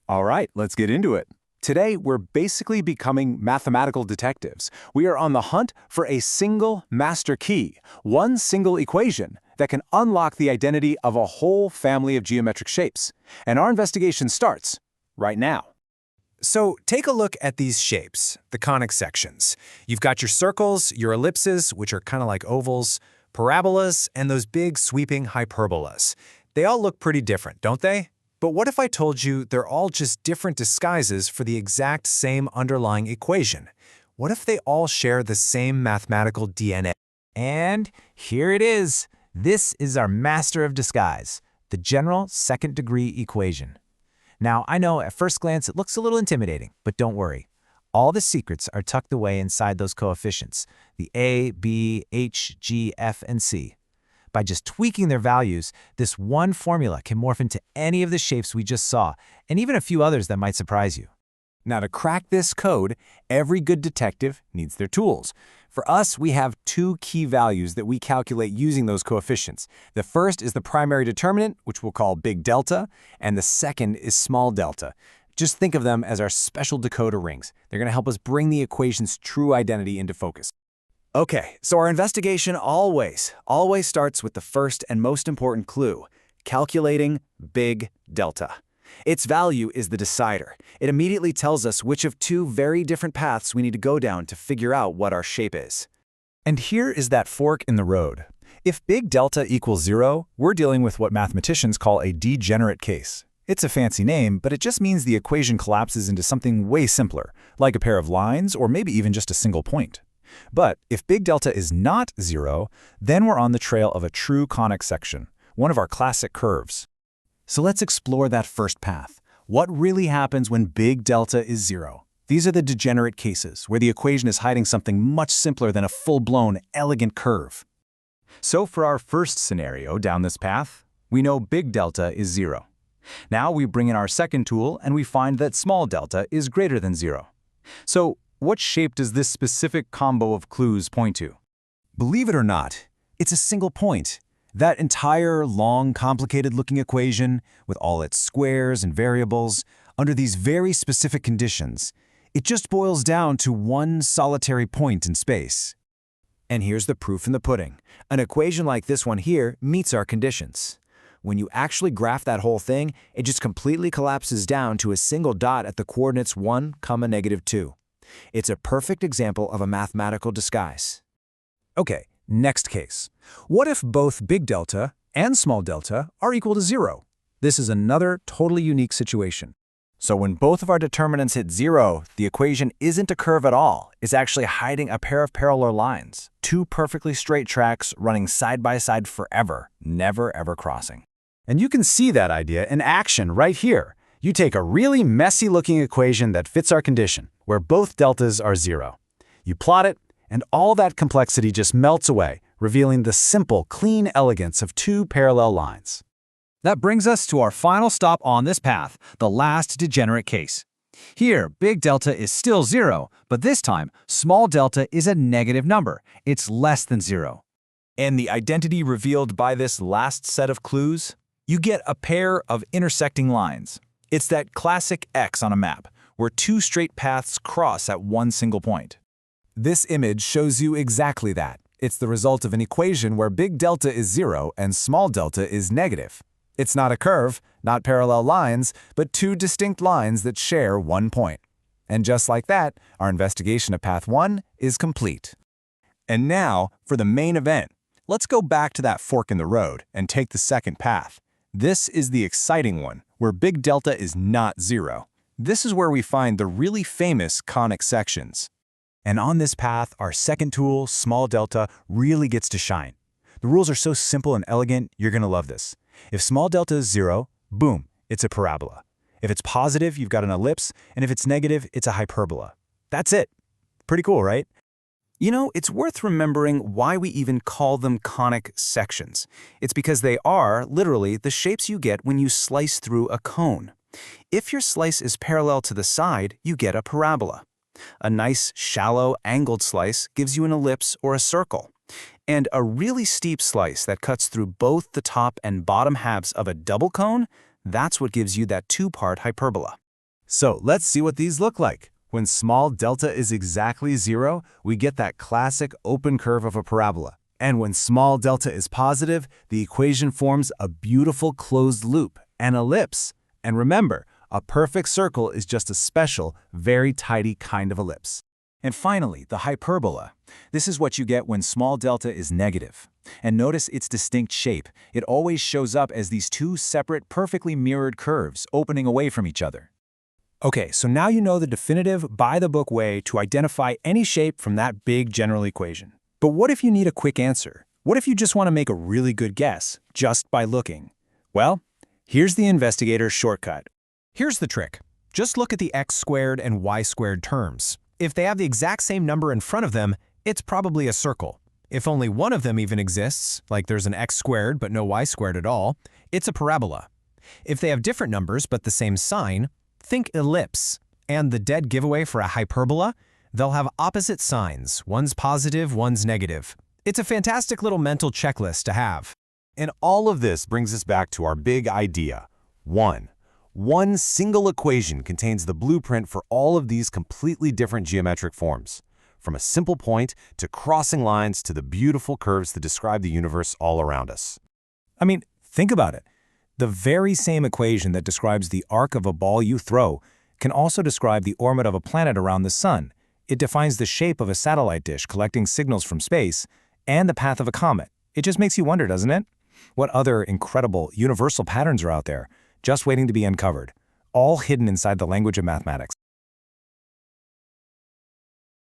All right, let's get into it. Today, we're basically becoming mathematical detectives. We are on the hunt for a single master key, one single equation that can unlock the identity of a whole family of geometric shapes. And our investigation starts right now. So take a look at these shapes, the conic sections. You've got your circles, your ellipses, which are kind of like ovals, parabolas, and those big sweeping hyperbolas. They all look pretty different, don't they? But what if I told you they're all just different disguises for the exact same underlying equation? What if they all share the same mathematical DNA? And here it is. This is our master of disguise, the general second-degree equation. Now, I know at first glance it looks a little intimidating, but don't worry. All the secrets are tucked away inside those coefficients, the a, b, h, g, f, and c. By just tweaking their values, this one formula can morph into any of the shapes we just saw, and even a few others that might surprise you. Now, to crack this code, every good detective needs their tools. For us, we have two key values that we calculate using those coefficients. The first is the primary determinant, which we'll call big delta, and the second is small delta. Just think of them as our special decoder rings. They're going to help us bring the equation's true identity into focus. Okay, so our investigation always starts with the first and most important clue, calculating big delta. Its value is the decider. It immediately tells us which of two very different paths we need to go down to figure out what our shape is. And here is that fork in the road. If big delta equals 0, we're dealing with what mathematicians call a degenerate case. It's a fancy name, but it just means the equation collapses into something way simpler, like a pair of lines or maybe even just a single point. But if big delta is not 0, then we're on the trail of a true conic section, one of our classic curves. So let's explore that first path. What really happens when big delta is 0? These are the degenerate cases, where the equation is hiding something much simpler than a full-blown, elegant curve. So for our first scenario down this path, we know big delta is 0. Now we bring in our second tool and we find that small delta is greater than 0. So what shape does this specific combo of clues point to? Believe it or not, it's a single point. That entire, long, complicated-looking equation, with all its squares and variables, under these very specific conditions, it just boils down to one solitary point in space. And here's the proof in the pudding. An equation like this one here meets our conditions. When you actually graph that whole thing, it just completely collapses down to a single dot at the coordinates 1, -2. It's a perfect example of a mathematical disguise. Okay, next case. What if both big delta and small delta are equal to 0? This is another totally unique situation. So when both of our determinants hit 0, the equation isn't a curve at all. It's actually hiding a pair of parallel lines, two perfectly straight tracks running side by side forever, never ever crossing. And you can see that idea in action right here. You take a really messy-looking equation that fits our condition, where both deltas are 0. You plot it, and all that complexity just melts away, revealing the simple, clean elegance of two parallel lines. That brings us to our final stop on this path, the last degenerate case. Here, big delta is still 0, but this time, small delta is a negative number. It's less than 0. And the identity revealed by this last set of clues? You get a pair of intersecting lines. It's that classic X on a map, where two straight paths cross at one single point. This image shows you exactly that. It's the result of an equation where big delta is 0 and small delta is negative. It's not a curve, not parallel lines, but two distinct lines that share one point. And just like that, our investigation of path 1 is complete. And now, for the main event. Let's go back to that fork in the road and take the second path. This is the exciting one, where big delta is not 0. This is where we find the really famous conic sections. And on this path, our second tool, small delta, really gets to shine. The rules are so simple and elegant, you're going to love this. If small delta is 0, boom, it's a parabola. If it's positive, you've got an ellipse, and if it's negative, it's a hyperbola. That's it. Pretty cool, right? You know, it's worth remembering why we even call them conic sections. It's because they are, literally, the shapes you get when you slice through a cone. If your slice is parallel to the side, you get a parabola. A nice, shallow, angled slice gives you an ellipse or a circle. And a really steep slice that cuts through both the top and bottom halves of a double cone, that's what gives you that two-part hyperbola. So let's see what these look like. When small delta is exactly 0, we get that classic open curve of a parabola. And when small delta is positive, the equation forms a beautiful closed loop, an ellipse. And remember, a perfect circle is just a special, very tidy kind of ellipse. And finally, the hyperbola. This is what you get when small delta is negative. And notice its distinct shape. It always shows up as these two separate, perfectly mirrored curves opening away from each other. Okay, so now you know the definitive, by-the-book way to identify any shape from that big general equation. But what if you need a quick answer? What if you just want to make a really good guess, just by looking? Well, here's the investigator's shortcut. Here's the trick. Just look at the x squared and y squared terms. If they have the exact same number in front of them, it's probably a circle. If only one of them even exists, like there's an x squared but no y squared at all, it's a parabola. If they have different numbers but the same sign, think ellipse. And the dead giveaway for a hyperbola? They'll have opposite signs. One's positive, one's negative. It's a fantastic little mental checklist to have. And all of this brings us back to our big idea. One single equation contains the blueprint for all of these completely different geometric forms, from a simple point to crossing lines to the beautiful curves that describe the universe all around us. I mean, think about it. The very same equation that describes the arc of a ball you throw can also describe the orbit of a planet around the sun. It defines the shape of a satellite dish collecting signals from space and the path of a comet. It just makes you wonder, doesn't it? What other incredible universal patterns are out there, just waiting to be uncovered, all hidden inside the language of mathematics.